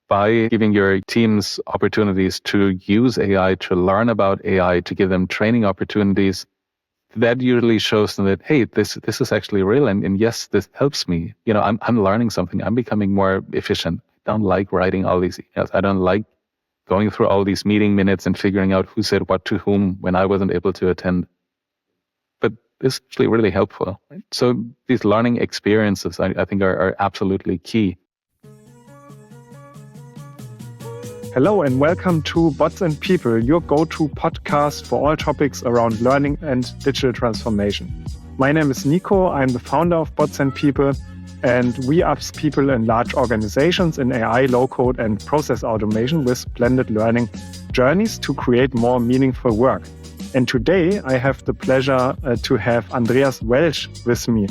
by giving your teams opportunities to use AI, to learn about AI, to give them training opportunities, that usually shows them that, hey, this is actually real. And yes, this helps me. I'm learning something. I'm becoming more efficient. I don't like writing all these emails. I don't like going through all these meeting minutes and figuring out who said what to whom when I wasn't able to attend. But this is actually really helpful. Right? So these learning experiences, I think, are absolutely key. Hello and welcome to Bots and People, your go-to podcast for all topics around learning and digital transformation. My name is Nico. I'm the founder of Bots and People, and we upskill people in large organizations in AI, low-code, and process automation with blended learning journeys to create more meaningful work. And today I have the pleasure to have Andreas Welsch with me.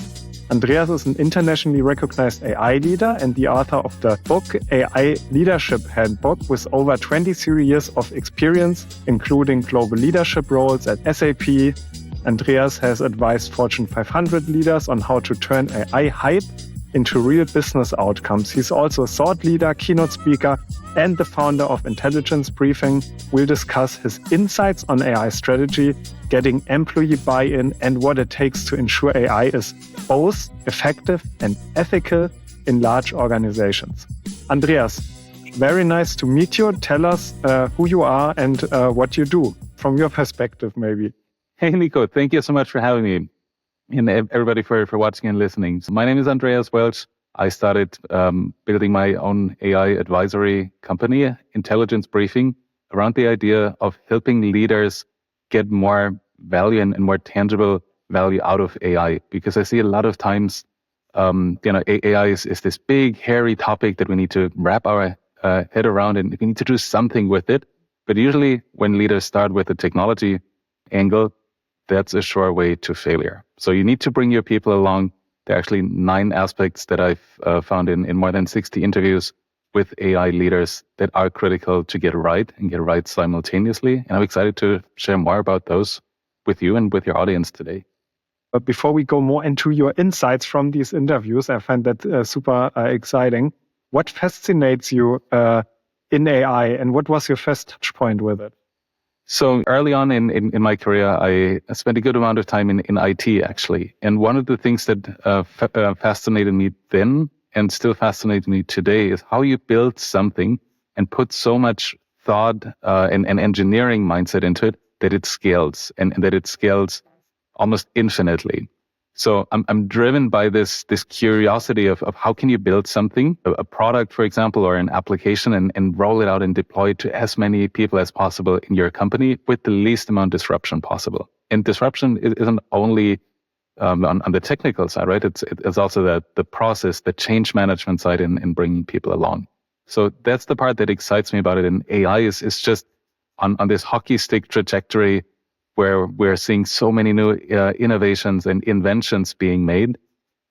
Andreas is an internationally recognized AI leader and the author of the book AI Leadership Handbook with over 23 years of experience, including global leadership roles at SAP. Andreas has advised Fortune 500 leaders on how to turn AI hype into real business outcomes. He's also a thought leader, keynote speaker, and the founder of Intelligence Briefing. We'll discuss his insights on AI strategy, getting employee buy-in, and what it takes to ensure AI is both effective and ethical in large organizations. Andreas, very nice to meet you. Tell us who you are and what you do from your perspective, maybe. Hey, Nico, thank you so much for having me. And everybody for watching and listening. So my name is Andreas Welsch. I started building my own AI advisory company, Intelligence Briefing, around the idea of helping leaders get more value and more tangible value out of AI. Because I see a lot of times, AI is this big, hairy topic that we need to wrap our head around, and we need to do something with it. But usually when leaders start with the technology angle, that's a sure way to failure. So you need to bring your people along. There are actually 9 aspects that I've found in more than 60 interviews with AI leaders that are critical to get right and get right simultaneously. And I'm excited to share more about those with you and with your audience today. But before we go more into your insights from these interviews, I find that super exciting. What fascinates you in AI, and what was your first touch point with it? So early on in my career, I spent a good amount of time in IT, actually. And one of the things that fascinated me then and still fascinates me today is how you build something and put so much thought and engineering mindset into it that it scales and that it scales almost infinitely. So I'm driven by this curiosity of how can you build something, a product, for example, or an application, and roll it out and deploy it to as many people as possible in your company with the least amount of disruption possible. And disruption isn't only on the technical side, right? It's also the process, the change management side in bringing people along. So that's the part that excites me about it. And AI is just on this hockey stick trajectory where we're seeing so many new innovations and inventions being made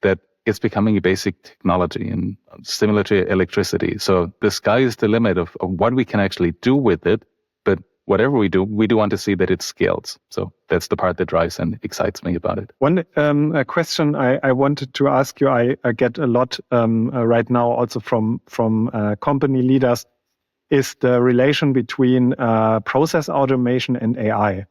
that it's becoming a basic technology and similar to electricity. So the sky is the limit of what we can actually do with it. But whatever we do want to see that it scales. So that's the part that drives and excites me about it. One question I wanted to ask you, I get a lot right now also from company leaders, is the relation between process automation and AI.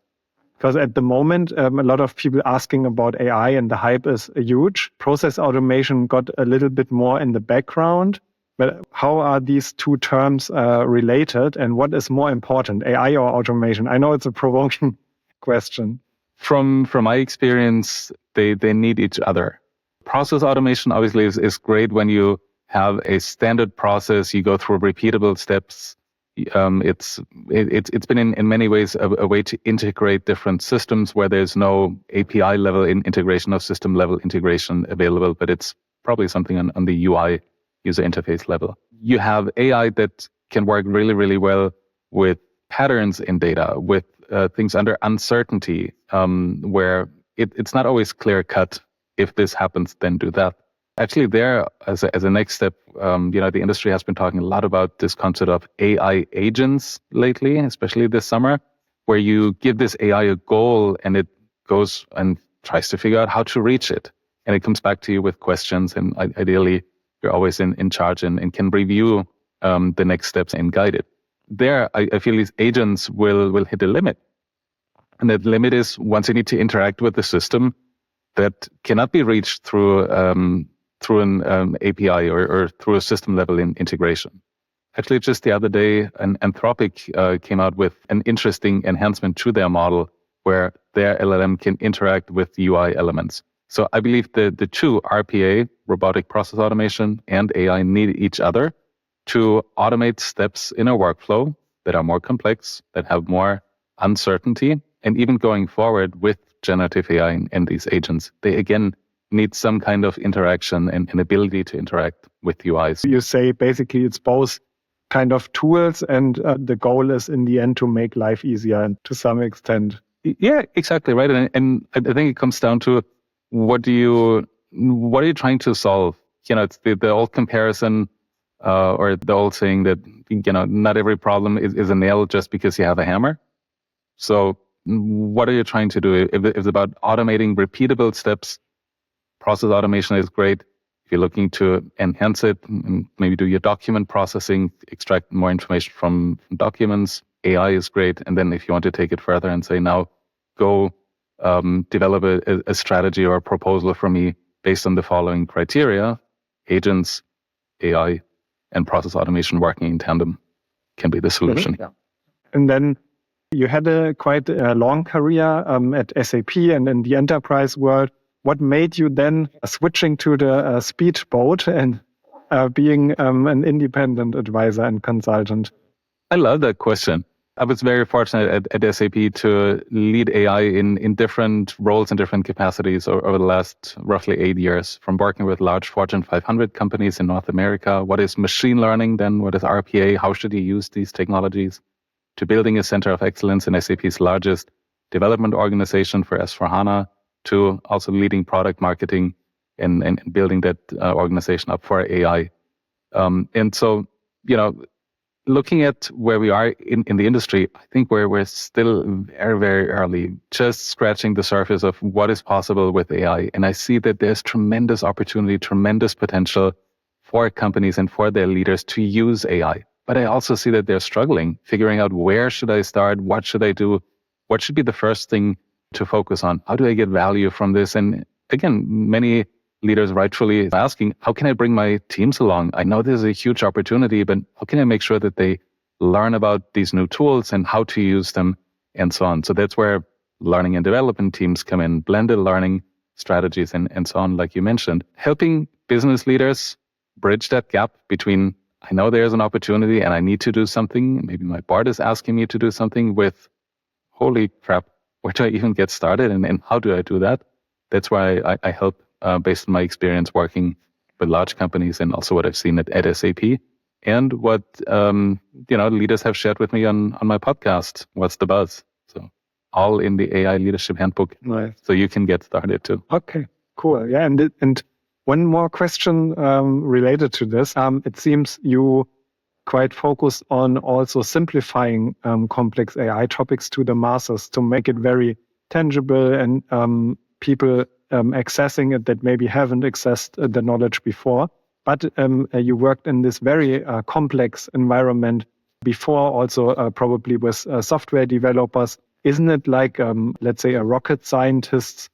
Because at the moment, a lot of people asking about AI and the hype is huge. Process automation got a little bit more in the background. But how are these two terms related, and what is more important, AI or automation? I know it's a provoking question. From my experience, they need each other. Process automation obviously is great when you have a standard process, you go through repeatable steps. It's been in many ways a way to integrate different systems where there's no API level integration or system level integration available, but it's probably something on the UI user interface level. You have AI that can work really, really well with patterns in data, with things under uncertainty, where it's not always clear cut. If this happens, then do that. Actually, there, as a next step, the industry has been talking a lot about this concept of AI agents lately, especially this summer, where you give this AI a goal and it goes and tries to figure out how to reach it. And it comes back to you with questions, and ideally, you're always in charge and can review the next steps and guide it. There, I feel these agents will hit a limit. And that limit is once you need to interact with the system that cannot be reached through an API or through a system level integration. Actually, just the other day, Anthropic came out with an interesting enhancement to their model where their LLM can interact with UI elements. So I believe the two, RPA, robotic process automation, and AI need each other to automate steps in a workflow that are more complex, that have more uncertainty. And even going forward with generative AI and these agents, they again need some kind of interaction and an ability to interact with UIs. You say basically it's both kind of tools and the goal is in the end to make life easier and to some extent. Yeah, exactly right. And I think it comes down to what are you trying to solve? It's the old comparison or the old saying that not every problem is a nail just because you have a hammer. So what are you trying to do? If it's about automating repeatable steps, process automation is great. If you're looking to enhance it, maybe do your document processing, extract more information from documents, AI is great. And then if you want to take it further and say, now go develop a strategy or a proposal for me based on the following criteria, agents, AI, and process automation working in tandem can be the solution. Yeah. And then you had a quite long career at SAP and in the enterprise world. What made you then switching to the speedboat and being an independent advisor and consultant? I love that question. I was very fortunate at SAP to lead AI in different roles and different capacities over the last roughly 8 years, from working with large Fortune 500 companies in North America. What is machine learning then? What is RPA? How should you use these technologies? To building a center of excellence in SAP's largest development organization for S4HANA, to also leading product marketing and building that organization up for AI. And so, looking at where we are in the industry, I think we're still very, very early, just scratching the surface of what is possible with AI. And I see that there's tremendous opportunity, tremendous potential for companies and for their leaders to use AI. But I also see that they're struggling, figuring out where should I start? What should I do? What should be the first thing to focus on? How do I get value from this? And again, many leaders rightfully asking, how can I bring my teams along? I know there's a huge opportunity, but how can I make sure that they learn about these new tools and how to use them and so on? So that's where learning and development teams come in, blended learning strategies and so on, like you mentioned, helping business leaders bridge that gap between, I know there's an opportunity and I need to do something. Maybe my board is asking me to do something with, holy crap, where do I even get started and how do I do that? That's why I help based on my experience working with large companies and also what I've seen at SAP and what leaders have shared with me on my podcast, What's the Buzz? So all in the AI Leadership Handbook. Nice. So you can get started too. Okay, cool. Yeah, and one more question related to this. It seems you quite focused on also simplifying complex AI topics to the masses to make it very tangible and people accessing it that maybe haven't accessed the knowledge before. But you worked in this very complex environment before, also probably with software developers. Isn't it like, let's say, a rocket scientist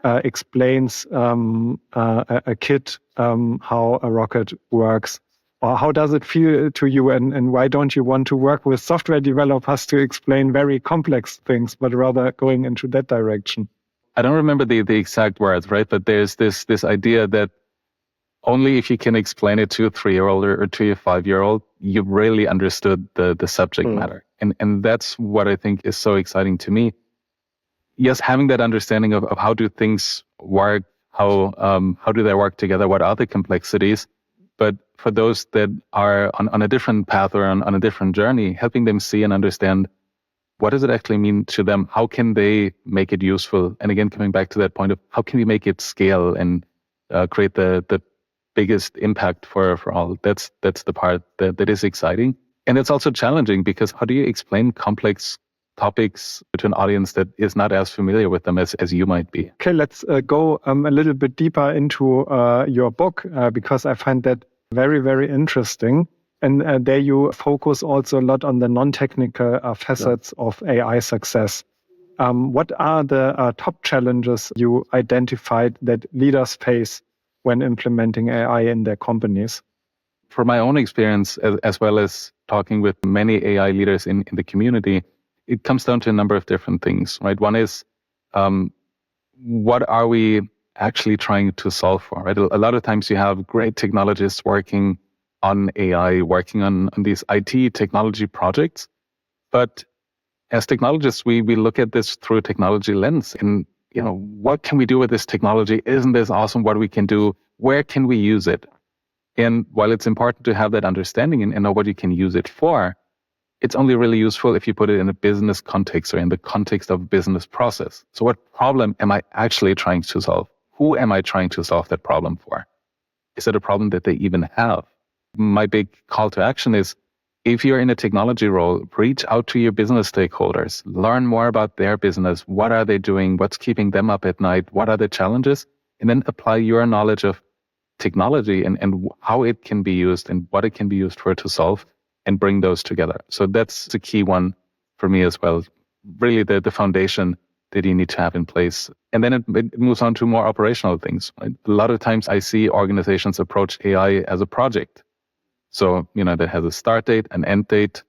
explains a kid how a rocket works? Or how does it feel to you? And why don't you want to work with software developers to explain very complex things, but rather going into that direction? I don't remember the exact words, right? But there's this idea that only if you can explain it to a 3-year-old or to a 5-year-old, you've really understood the subject matter. And that's what I think is so exciting to me. Yes, having that understanding of how do things work, how do they work together, what are the complexities, but for those that are on a different path or on a different journey, helping them see and understand what does it actually mean to them? How can they make it useful? And again, coming back to that point of how can we make it scale and create the biggest impact for all? That's the part that is exciting. And it's also challenging because how do you explain complex topics to an audience that is not as familiar with them as you might be? Okay, let's go a little bit deeper into your book because I find that very, very interesting. And there you focus also a lot on the non-technical facets of AI success. What are the top challenges you identified that leaders face when implementing AI in their companies? From my own experience, as well as talking with many AI leaders in the community, it comes down to a number of different things, right? One is, what are we actually trying to solve for, right? A lot of times you have great technologists working on AI, working on these IT technology projects. But as technologists, we look at this through a technology lens and, what can we do with this technology? Isn't this awesome what we can do? Where can we use it? And while it's important to have that understanding and know what you can use it for, it's only really useful if you put it in a business context or in the context of a business process. So what problem am I actually trying to solve? Who am I trying to solve that problem for? Is it a problem that they even have? My big call to action is, if you're in a technology role, reach out to your business stakeholders, learn more about their business. What are they doing? What's keeping them up at night? What are the challenges? And then apply your knowledge of technology and how it can be used and what it can be used for to solve, and bring those together. So that's the key one for me as well. Really the foundation that you need to have in place. And then it moves on to more operational things. Right? A lot of times I see organizations approach AI as a project. So, that has a start date, an end date,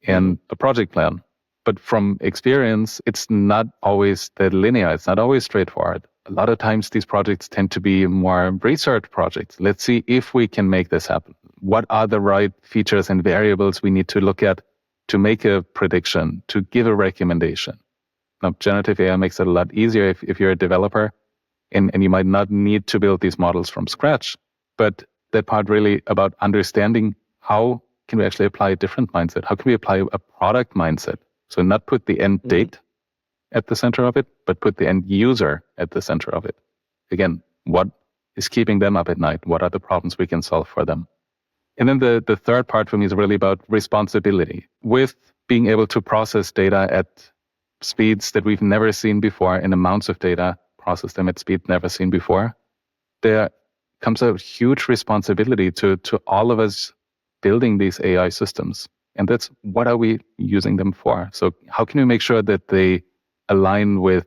and a project plan. But from experience, it's not always that linear. It's not always straightforward. A lot of times these projects tend to be more research projects. Let's see if we can make this happen. What are the right features and variables we need to look at to make a prediction, to give a recommendation? Now, generative AI makes it a lot easier if you're a developer and you might not need to build these models from scratch. But that part really about understanding how can we actually apply a different mindset? How can we apply a product mindset? So not put the end date at the center of it, but put the end user at the center of it. Again, what is keeping them up at night? What are the problems we can solve for them? And then the third part for me is really about responsibility. With being able to process data at speeds that we've never seen before, and amounts of data, process them at speed never seen before, there comes a huge responsibility to all of us building these AI systems. And that's, what are we using them for? So how can we make sure that they align with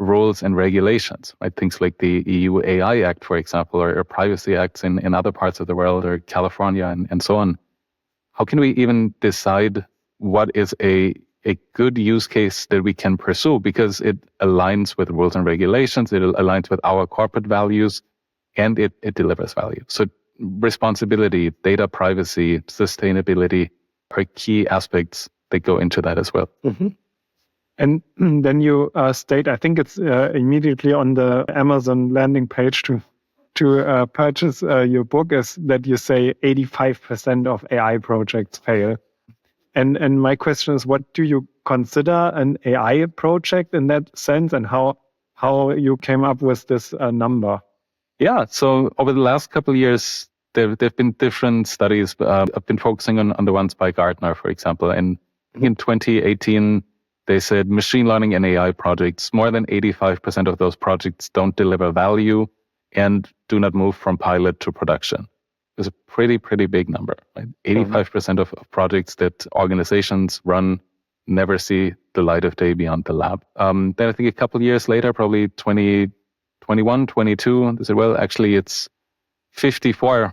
rules and regulations, right? Things like the EU AI Act, for example, or privacy acts in other parts of the world, or California and so on. How can we even decide what is a good use case that we can pursue, because it aligns with rules and regulations, it aligns with our corporate values, and it delivers value. So responsibility, data privacy, sustainability are key aspects that go into that as well. Mm-hmm. And then you state, I think it's immediately on the Amazon landing page to purchase your book, is that you say 85% of AI projects fail. And my question is, what do you consider an AI project in that sense, and how you came up with this number? Yeah, so over the last couple of years, there have been different studies. I've been focusing on the ones by Gartner, for example. And in 2018, they said machine learning and AI projects, more than 85% of those projects don't deliver value and do not move from pilot to production. It's a pretty big number, right? 85% of projects that organizations run never see the light of day beyond the lab. Then I think a couple of years later, probably 2021, 22, they said, well, actually it's 54%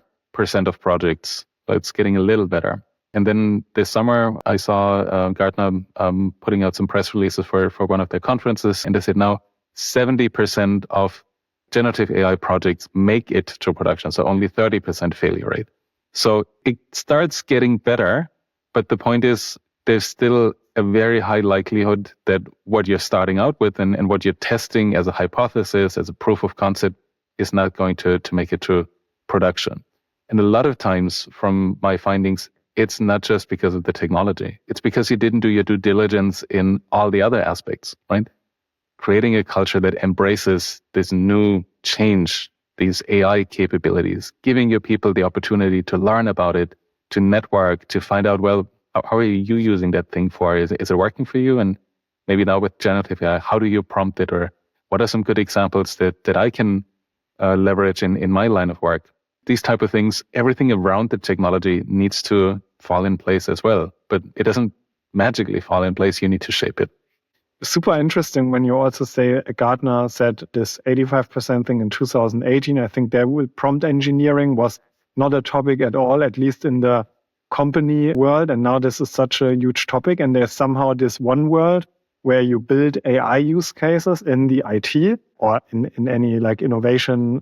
of projects, but it's getting a little better. And then this summer, I saw Gartner putting out some press releases for one of their conferences, and they said now 70% of generative AI projects make it to production, so only 30% failure rate. So it starts getting better, but the point is there's still a very high likelihood that what you're starting out with and what you're testing as a hypothesis, as a proof of concept, is not going to make it to production. And a lot of times from my findings, it's not just because of the technology. It's because you didn't do your due diligence in all the other aspects, right? Creating a culture that embraces this new change, these AI capabilities, giving your people the opportunity to learn about it, to network, to find out, well, how are you using that thing for? Is it working for you? And maybe now with generative AI, how do you prompt it? Or what are some good examples that I can leverage in my line of work? these type of things, everything around the technology needs to fall in place as well. But it doesn't magically fall in place. You need to shape it. Super interesting when you also say Gartner said this 85% thing in 2018. I think there prompt engineering was not a topic at all, at least in the company world. And now this is such a huge topic. And there's somehow this one world where you build AI use cases in the IT or in any like innovation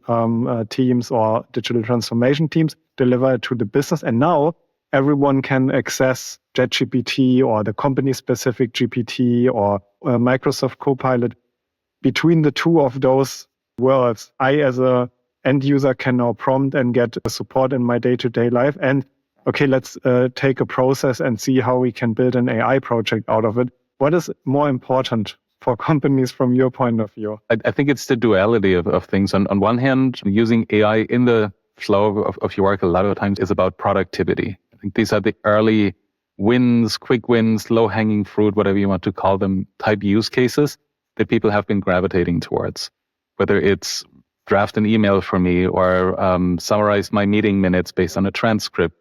teams or digital transformation teams, deliver it to the business. And now everyone can access ChatGPT or the company-specific GPT or Microsoft Copilot. Between the two of those worlds, I as a end user can now prompt and get support in my day-to-day life. And okay, let's take a process and see how we can build an AI project out of it. What is more important for companies from your point of view? I think it's the duality of things. On one hand, using AI in the flow of your work a lot of times is about productivity. I think these are the early wins, quick wins, low-hanging fruit, whatever you want to call them, type use cases that people have been gravitating towards. Whether it's draft an email for me or summarize my meeting minutes based on a transcript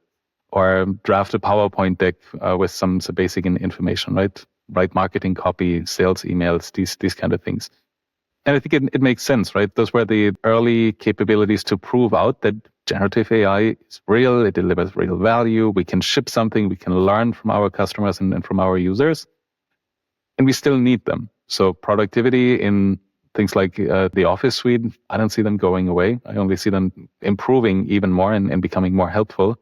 or draft a PowerPoint deck with some basic information, right? Write marketing copy, sales emails, these kind of things. And I think it makes sense, right? Those were the early capabilities to prove out that generative AI is real, it delivers real value, we can ship something, we can learn from our customers and from our users, and we still need them. So productivity in things like the Office suite, I don't see them going away. I only see them improving even more and becoming more helpful.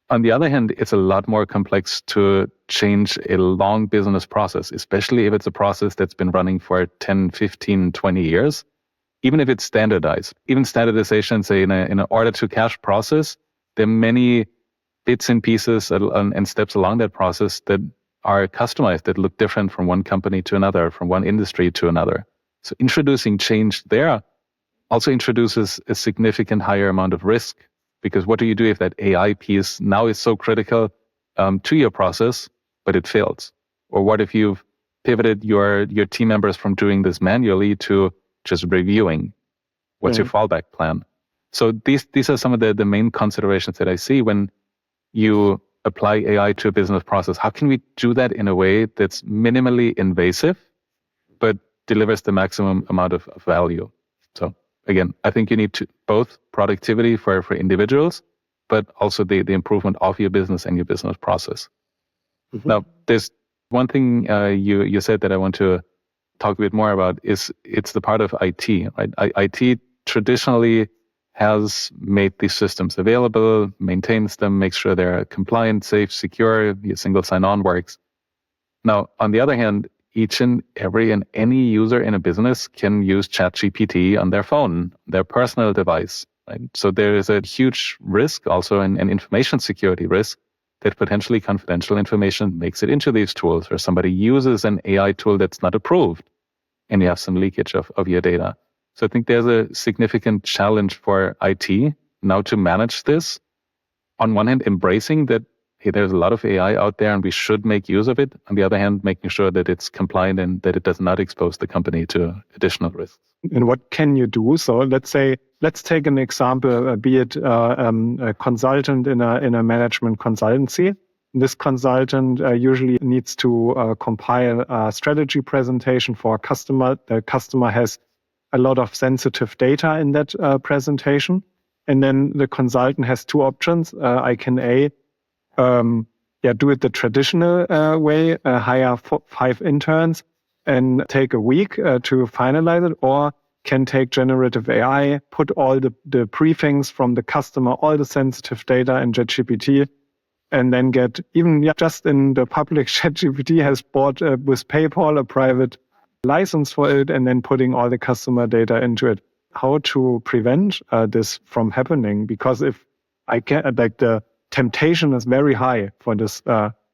On the other hand, it's a lot more complex to change a long business process, especially if it's a process that's been running for 10, 15, 20 years. Even if it's standardized, even standardization, say in an order to cash process, there are many bits and pieces and steps along that process that are customized, that look different from one company to another, from one industry to another. So introducing change there also introduces a significant higher amount of risk, because what do you do if that AI piece now is so critical to your process, but it fails? Or what if you've pivoted your team members from doing this manually to just reviewing? What's your fallback plan? So these are some of the main considerations that I see when you apply AI to a business process. How can we do that in a way that's minimally invasive, but delivers the maximum amount of value? So again, I think you need to both productivity for individuals, but also the improvement of your business and your business process. Mm-hmm. Now, there's one thing you said that I want to talk a bit more about is it's the part of IT, right? IT traditionally has made these systems available, maintains them, makes sure they're compliant, safe, secure, your single sign-on works. Now, on the other hand, each and every and any user in a business can use ChatGPT on their phone, their personal device, right? So there is a huge risk also an information security risk that potentially confidential information makes it into these tools, or somebody uses an AI tool that's not approved and you have some leakage of your data. So I think there's a significant challenge for IT now to manage this. On one hand, embracing that, hey, there's a lot of AI out there and we should make use of it. On the other hand, making sure that it's compliant and that it does not expose the company to additional risks. And what can you do? So let's take an example, be it a consultant in a management consultancy. This consultant usually needs to compile a strategy presentation for a customer. The customer has a lot of sensitive data in that presentation. And then the consultant has two options. I can do it the traditional way, hire 5 interns and take a week to finalize it, or can take generative AI, put all the briefings from the customer, all the sensitive data in ChatGPT, and then get, even just in the public, ChatGPT has bought with PayPal a private license for it, and then putting all the customer data into it. How to prevent this from happening? Because if I can, the temptation is very high for this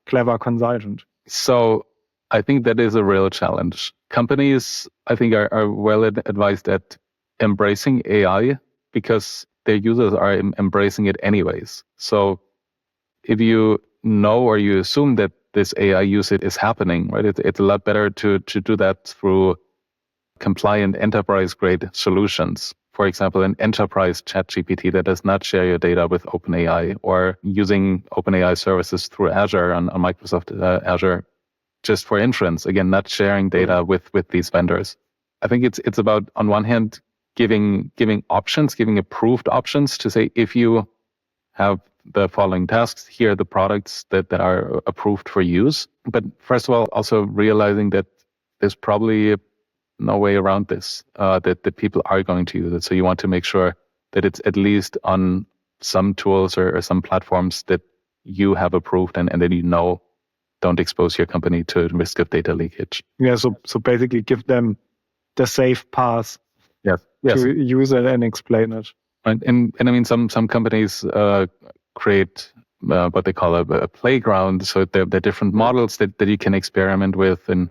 clever consultant. So I think that is a real challenge. Companies, I think, are well advised at embracing AI because their users are embracing it anyways. So if you know or you assume that this AI usage is happening, right, it's a lot better to do that through compliant enterprise-grade solutions. for example, an enterprise ChatGPT that does not share your data with OpenAI, or using OpenAI services through Azure on Microsoft Azure just for inference, again, not sharing data with these vendors. I think it's about, on one hand, giving options, giving approved options to say, if you have the following tasks, here are the products that are approved for use. But first of all, also realizing that there's probably no way around this, that people are going to use it. So you want to make sure that it's at least on some tools or some platforms that you have approved and that don't expose your company to risk of data leakage. Yeah, so basically give them the safe path yes. to use it and explain it. Right. And I mean, some companies create what they call a playground. So they're different models that you can experiment with and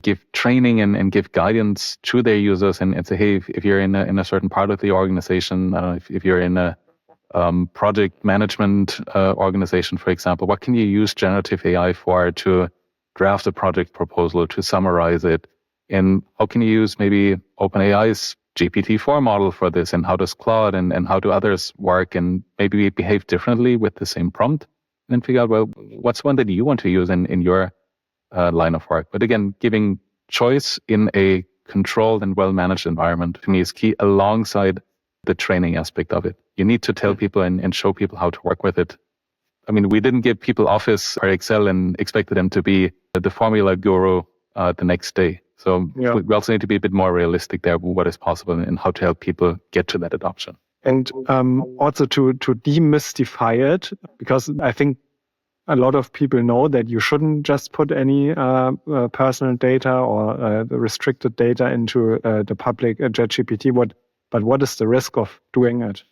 give training and give guidance to their users and say, hey, if you're in a certain part of the organization, I don't know, if you're in a project management organization, for example, what can you use generative AI for to draft a project proposal, to summarize it? And how can you use maybe OpenAI's GPT-4 model for this? And how does Claude and how do others work? And maybe we behave differently with the same prompt. And then figure out, well, what's one that you want to use in your line of work? But again, giving choice in a controlled and well-managed environment, to me, is key, alongside the training aspect of it. You need to tell people and show people how to work with it. I mean, we didn't give people Office or Excel and expected them to be the formula guru the next day. So we also need to be a bit more realistic there, what is possible and how to help people get to that adoption. And also to demystify it, because I think a lot of people know that you shouldn't just put any personal data or the restricted data into the public ChatGPT. But what is the risk of doing it?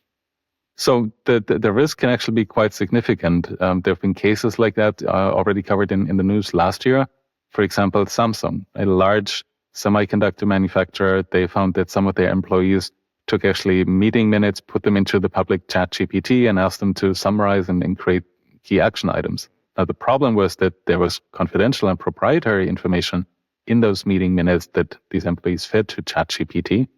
So the risk can actually be quite significant. There have been cases like that already covered in the news last year. For example, Samsung, a large semiconductor manufacturer, they found that some of their employees took actually meeting minutes, put them into the public ChatGPT and asked them to summarize and create key action items. Now, the problem was that there was confidential and proprietary information in those meeting minutes that these employees fed to ChatGPT,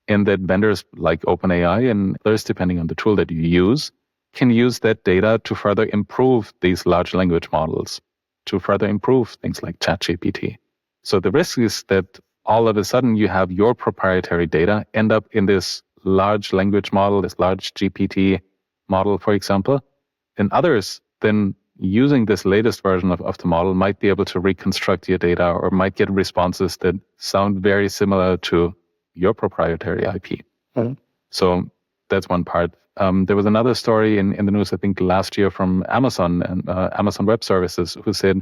and that vendors like OpenAI and others, depending on the tool that you use, can use that data to further improve these large language models, to further improve things like ChatGPT. So the risk is that all of a sudden you have your proprietary data end up in this large language model, this large GPT model, for example, and others then using this latest version of the model might be able to reconstruct your data or might get responses that sound very similar to your proprietary IP. Mm-hmm. So that's one part. There was another story in the news, I think last year, from Amazon and Amazon Web Services, who said,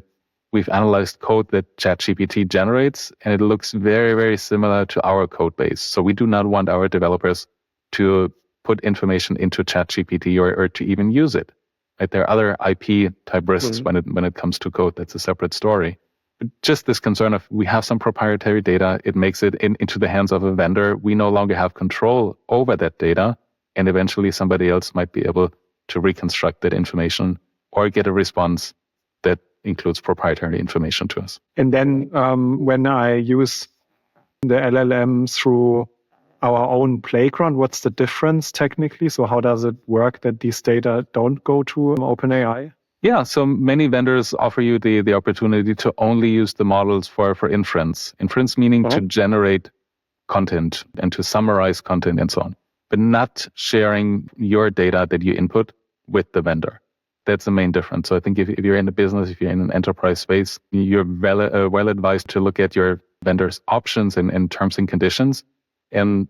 we've analyzed code that ChatGPT generates, and it looks very, very similar to our code base. So we do not want our developers to put information into ChatGPT or to even use it. Right? There are other IP type risks when it comes to code. That's a separate story. But just this concern of, we have some proprietary data, it makes it into the hands of a vendor. We no longer have control over that data, and eventually somebody else might be able to reconstruct that information or get a response that includes proprietary information to us. And then when I use the LLM through our own playground, what's the difference technically? So how does it work that these data don't go to OpenAI? Yeah, so many vendors offer you the opportunity to only use the models for inference. Inference meaning to generate content and to summarize content and so on, but not sharing your data that you input with the vendor. That's the main difference. So I think if you're in a business, if you're in an enterprise space, you're well advised to look at your vendor's options and terms and conditions. And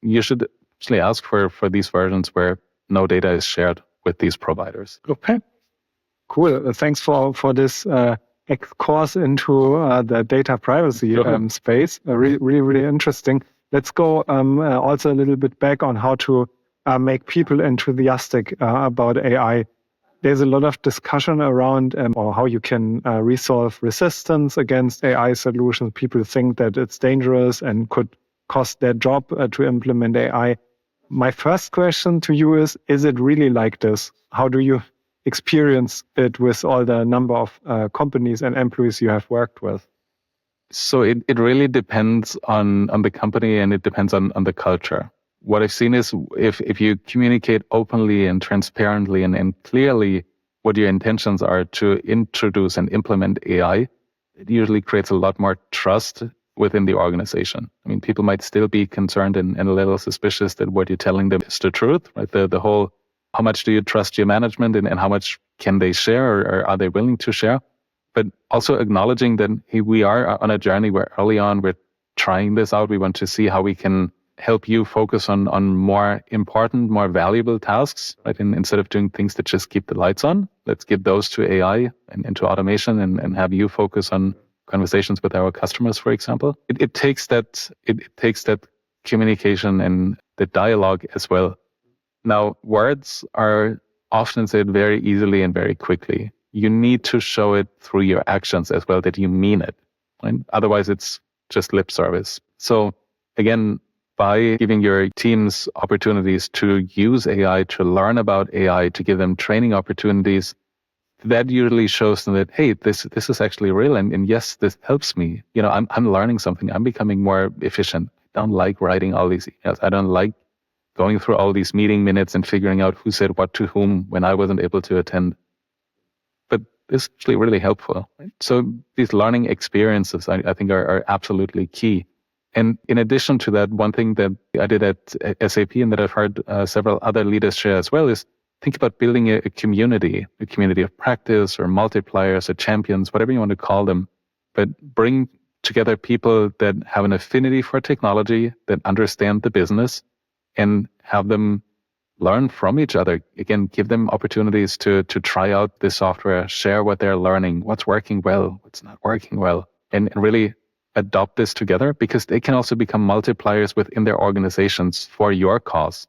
you should actually ask for these versions where no data is shared with these providers. Okay, cool. Thanks for this course into the data privacy space. Really interesting. Let's go also a little bit back on how to make people enthusiastic about AI. There's a lot of discussion around or how you can resolve resistance against AI solutions. People think that it's dangerous and could cost their job to implement AI. My first question to you is it really like this? How do you experience it with all the number of companies and employees you have worked with? So it really depends on the company, and it depends on the culture. what I've seen is if you communicate openly and transparently and clearly what your intentions are to introduce and implement AI, it usually creates a lot more trust within the organization. I mean, people might still be concerned and a little suspicious that what you're telling them is the truth, right? The whole, how much do you trust your management and how much can they share or are they willing to share? But also acknowledging that, hey, we are on a journey where early on we're trying this out. We want to see how we can help you focus on more important, more valuable tasks, right? And instead of doing things that just keep the lights on, let's give those to AI and to automation and have you focus on conversations with our customers, for example. It takes that communication and the dialogue as well. Now, words are often said very easily and very quickly. You need to show it through your actions as well that you mean it. Right? Otherwise, it's just lip service. So again, by giving your teams opportunities to use AI, to learn about AI, to give them training opportunities, that usually shows them that, hey, this is actually real. And yes, this helps me. You know, I'm learning something. I'm becoming more efficient. I don't like writing all these emails. I don't like going through all these meeting minutes and figuring out who said what to whom when I wasn't able to attend. But it's actually really helpful. Right? So these learning experiences, I think, are absolutely key. And in addition to that, one thing that I did at SAP and that I've heard several other leaders share as well is think about building a community of practice or multipliers or champions, whatever you want to call them, but bring together people that have an affinity for technology, that understand the business, and have them learn from each other. Again, give them opportunities to try out the software, share what they're learning, what's working well, what's not working well, and really adopt this together, because they can also become multipliers within their organizations for your cause.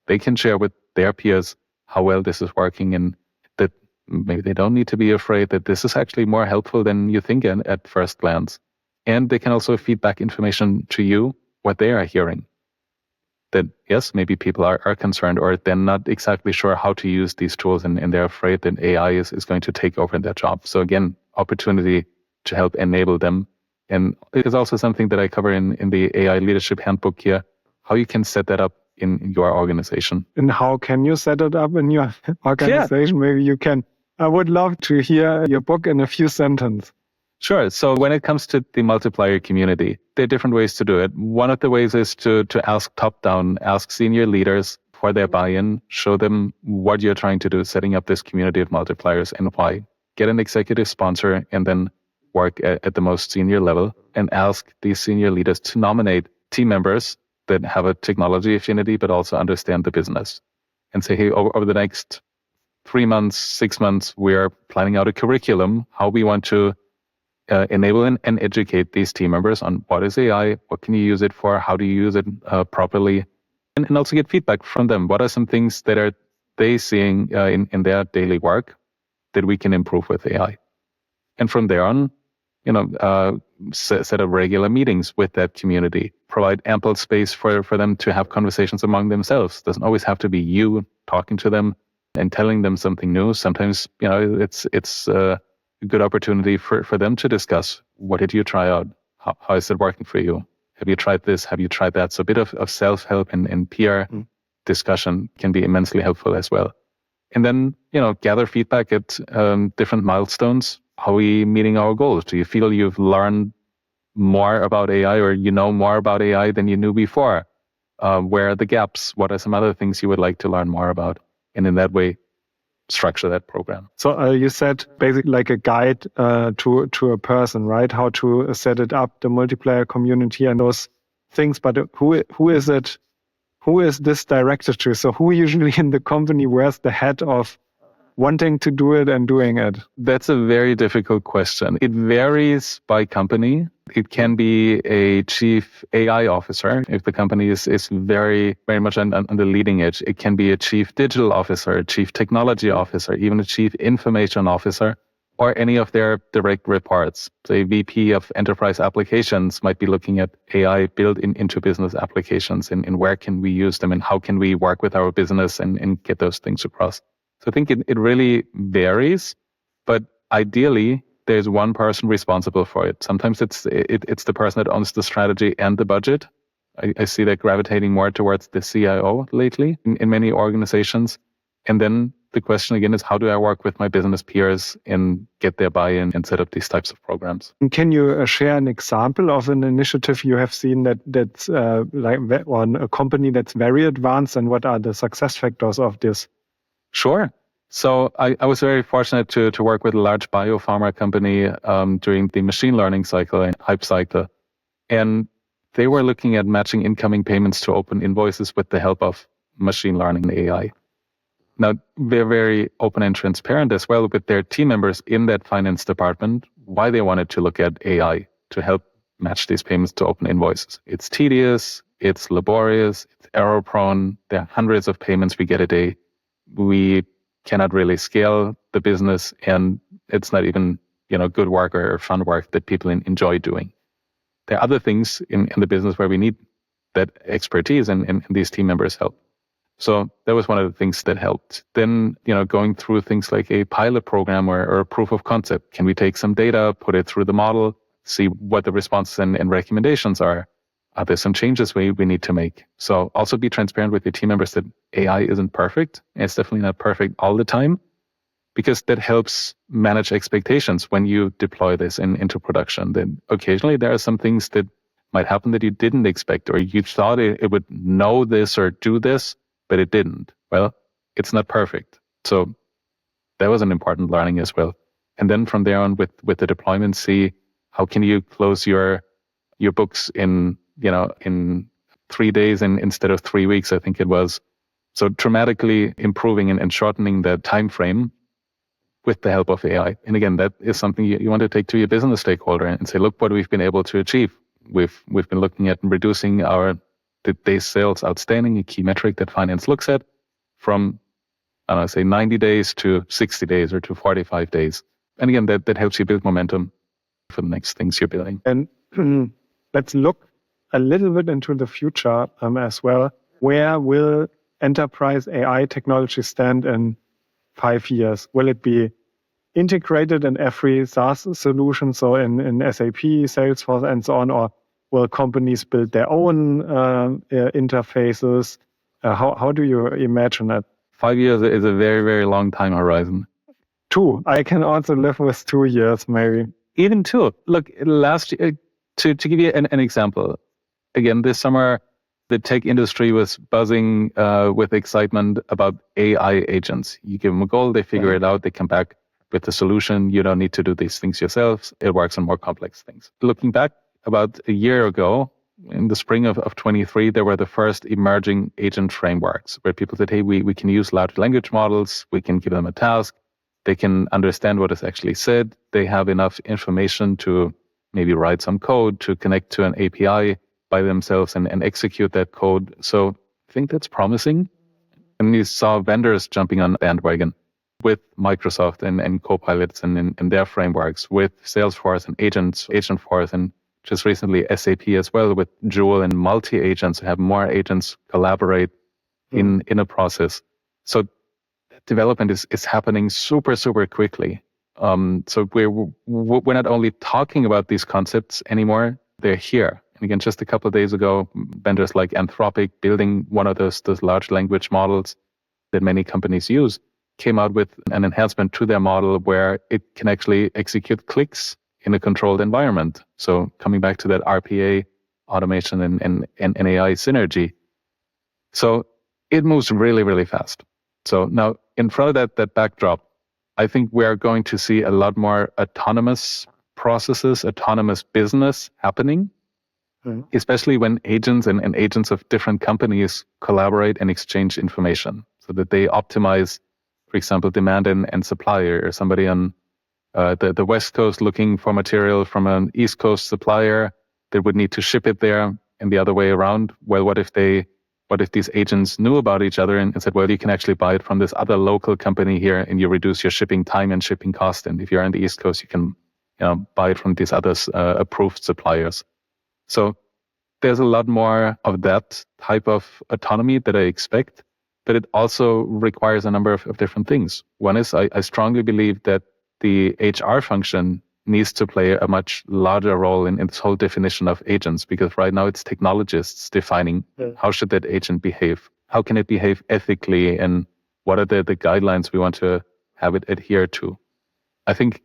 They can share with their peers how well this is working, and that maybe they don't need to be afraid that this is actually more helpful than you think at first glance. And they can also feed back information to you, what they are hearing. That, yes, maybe people are concerned or they're not exactly sure how to use these tools and they're afraid that AI is going to take over their job. So again, opportunity to help enable them. And it is also something that I cover in the AI Leadership Handbook here, how you can set that up in your organization. And how can you set it up in your organization? Yeah. Maybe you can. I would love to hear your book in a few sentences. Sure. So when it comes to the multiplier community, there are different ways to do it. One of the ways is to ask top-down, ask senior leaders for their buy-in, show them what you're trying to do, setting up this community of multipliers and why. Get an executive sponsor and then work at the most senior level and ask these senior leaders to nominate team members that have a technology affinity but also understand the business. And say, hey, over the next 3 months, 6 months, we are planning out a curriculum, how we want to enable and educate these team members on what is AI, what can you use it for, how do you use it properly, and also get feedback from them. What are some things that are they seeing in their daily work that we can improve with AI? And from there on, set up regular meetings with that community, provide ample space for them to have conversations among themselves. Doesn't always have to be you talking to them and telling them something new. Sometimes, it's a good opportunity for them to discuss, what did you try out? How is it working for you? Have you tried this? Have you tried that? So a bit of self-help and peer discussion can be immensely helpful as well. And then, gather feedback at different milestones. How are we meeting our goals? Do you feel you've learned more about AI or you know more about AI than you knew before? Where are the gaps? What are some other things you would like to learn more about? And in that way, structure that program. So you said basically like a guide to a person, right? How to set it up, the multiplayer community and those things. But who is it? Who is this directed to? So who usually in the company wears the hat of wanting to do it and doing it? That's a very difficult question. It varies by company. It can be a chief AI officer if the company is very, very much on the leading edge. It can be a chief digital officer, a chief technology officer, even a chief information officer, or any of their direct reports. So a VP of enterprise applications might be looking at AI built into business applications and where can we use them and how can we work with our business and get those things across. So I think it really varies, but ideally there's one person responsible for it. Sometimes it's the person that owns the strategy and the budget. I see that gravitating more towards the CIO lately in many organizations. And then the question again is, how do I work with my business peers and get their buy-in and set up these types of programs? Can you share an example of an initiative you have seen that's on a company that's very advanced, and what are the success factors of this? Sure. So I was very fortunate to work with a large biopharma company during the machine learning cycle and hype cycle. And they were looking at matching incoming payments to open invoices with the help of machine learning and AI. Now, they're very open and transparent as well with their team members in that finance department, why they wanted to look at AI to help match these payments to open invoices. It's tedious, it's laborious, it's error prone. There are hundreds of payments we get a day. We cannot really scale the business, and it's not even, good work or fun work that people enjoy doing. There are other things in the business where we need that expertise, and these team members help. So that was one of the things that helped. Then, going through things like a pilot program or a proof of concept. Can we take some data, put it through the model, see what the responses and recommendations are? Are there some changes we need to make? So also be transparent with your team members that AI isn't perfect. It's definitely not perfect all the time, because that helps manage expectations when you deploy this into production. Then occasionally there are some things that might happen that you didn't expect, or you thought it would know this or do this, but it didn't. Well, it's not perfect. So that was an important learning as well. And then from there on with the deployment, see how can you close your books in 3 days instead of 3 weeks, I think it was. So dramatically improving and shortening the time frame with the help of AI. And again, that is something you want to take to your business stakeholder and say, look what we've been able to achieve. We've been looking at reducing the days sales outstanding, a key metric that finance looks at, from, 90 days to 60 days or to 45 days. And again, that helps you build momentum for the next things you're building. And let's look a little bit into the future as well. Where will enterprise AI technology stand in 5 years? Will it be integrated in every SaaS solution, so in SAP, Salesforce, and so on, or will companies build their own interfaces? How do you imagine that? 5 years is a very, very long time horizon. 2. I can also live with 2 years, maybe. Even 2. Look, last year, to give you an example, again, this summer, the tech industry was buzzing with excitement about AI agents. You give them a goal, they figure it out, they come back with the solution. You don't need to do these things yourselves. It works on more complex things. Looking back, about a year ago, in the spring of 23, there were the first emerging agent frameworks where people said, hey, we can use large language models. We can give them a task. They can understand what is actually said. They have enough information to maybe write some code, to connect to an API by themselves and execute that code. So I think that's promising. And you saw vendors jumping on the bandwagon with Microsoft and Copilots and their frameworks, with Salesforce and Agentforce, and just recently SAP as well with Joule and multi-agents, have more agents collaborate in a process. So development is happening super, super quickly. So we're not only talking about these concepts anymore, they're here. And again, just a couple of days ago, vendors like Anthropic, building one of those large language models that many companies use, came out with an enhancement to their model where it can actually execute clicks in a controlled environment. So coming back to that RPA automation and AI synergy. So it moves really, really fast. So now in front of that backdrop, I think we are going to see a lot more autonomous processes, autonomous business happening, especially when agents and agents of different companies collaborate and exchange information so that they optimize, for example, demand and supply, or somebody on the West Coast looking for material from an East Coast supplier that would need to ship it there, and the other way around. Well, what if these agents knew about each other and said, well, you can actually buy it from this other local company here, and you reduce your shipping time and shipping cost. And if you're on the East Coast, you can buy it from these other approved suppliers. So there's a lot more of that type of autonomy that I expect, but it also requires a number of different things. One is I strongly believe that the HR function needs to play a much larger role in this whole definition of agents, because right now it's technologists defining how should that agent behave, how can it behave ethically, and what are the guidelines we want to have it adhere to. I think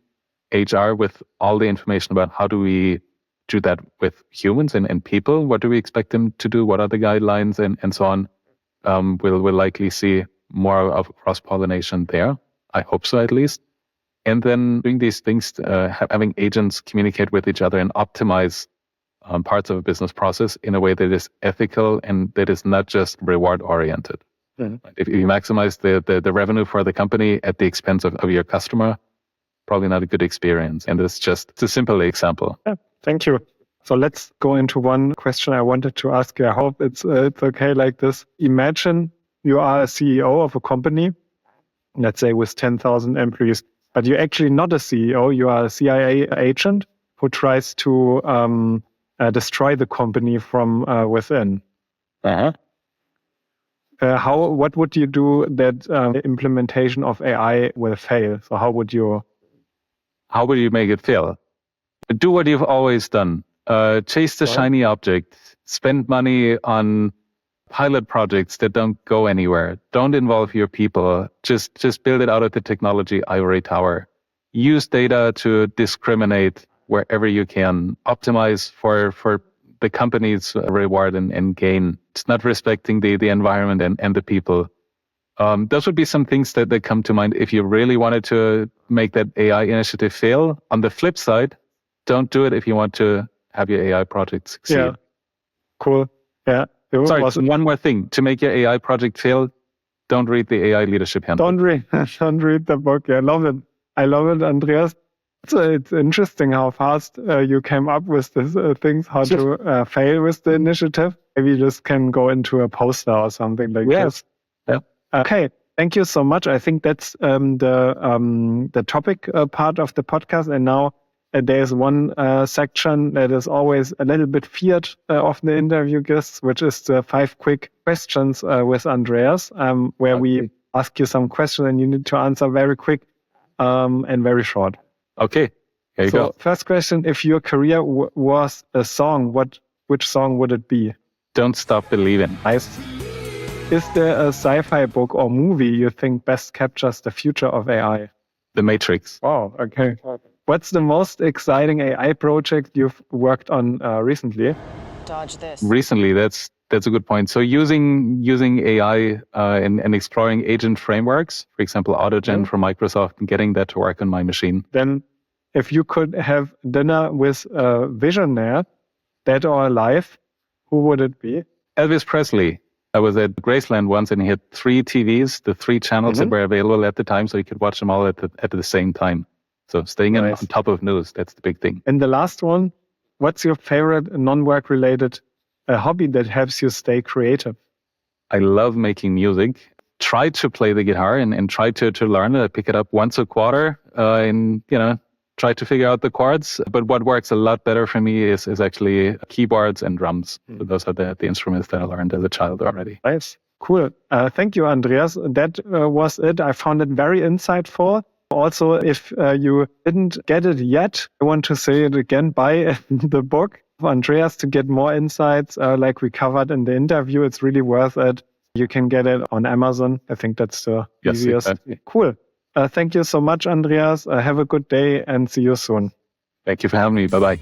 HR, with all the information about how do we do that with humans and people, what do we expect them to do, what are the guidelines, and so on, we'll likely see more of cross-pollination there. I hope so, at least. And then doing these things, having agents communicate with each other and optimize parts of a business process in a way that is ethical and that is not just reward-oriented. Mm-hmm. If you maximize the revenue for the company at the expense of your customer, probably not a good experience. And it's a simple example. Yeah, thank you. So let's go into one question I wanted to ask you. I hope it's okay like this. Imagine you are a CEO of a company, let's say with 10,000 employees, but you're actually not a CEO. You are a CIA agent who tries to destroy the company from within. Uh-huh. What would you do that the implementation of AI will fail? So how would you make it fail? Do what you've always done. Chase the shiny object. Spend money on pilot projects that don't go anywhere. Don't involve your people. Just build it out of the technology ivory tower. Use data to discriminate wherever you can. Optimize for the company's reward and gain. It's not respecting the environment and the people. Those would be some things that come to mind if you really wanted to make that AI initiative fail. On the flip side, don't do it if you want to have your AI project succeed. Yeah, cool. Yeah. Sorry, one more thing. To make your AI project fail, don't read the AI Leadership Handbook. Don't read the book. Yeah, I love it, Andreas. It's interesting how fast you came up with these things, how to fail with the initiative. Maybe you just can go into a poster or something like this. Yeah. Okay, thank you so much. I think that's the topic part of the podcast. And now there's one section that is always a little bit feared of the interview guests, which is the 5 quick questions with Andreas, where we ask you some questions and you need to answer very quick and very short. Okay, here you go. First question, if your career was a song, which song would it be? Don't Stop Believing. Nice. Is there a sci-fi book or movie you think best captures the future of AI? The Matrix. Wow, okay. What's the most exciting AI project you've worked on recently? Dodge this. Recently, that's a good point. So using AI and exploring agent frameworks, for example, AutoGen from Microsoft, and getting that to work on my machine. Then if you could have dinner with a visionaire, dead or alive, who would it be? Elvis Presley. I was at Graceland once and he had 3 TVs, the 3 channels that were available at the time, so you could watch them all at the same time. So staying on top of news, that's the big thing. And the last one, what's your favorite non-work related hobby that helps you stay creative? I love making music. Try to play the guitar and try to learn it. I pick it up once a quarter and, try to figure out the chords. But what works a lot better for me is actually keyboards and drums. So those are the instruments that I learned as a child already. Nice. Cool. Thank you, Andreas. That was it. I found it very insightful. Also, if you didn't get it yet, I want to say it again, buy the book of Andreas to get more insights like we covered in the interview. It's really worth it. You can get it on Amazon. I think that's the easiest. Exactly. Cool. Thank you so much, Andreas. Have a good day and see you soon. Thank you for having me. Bye-bye.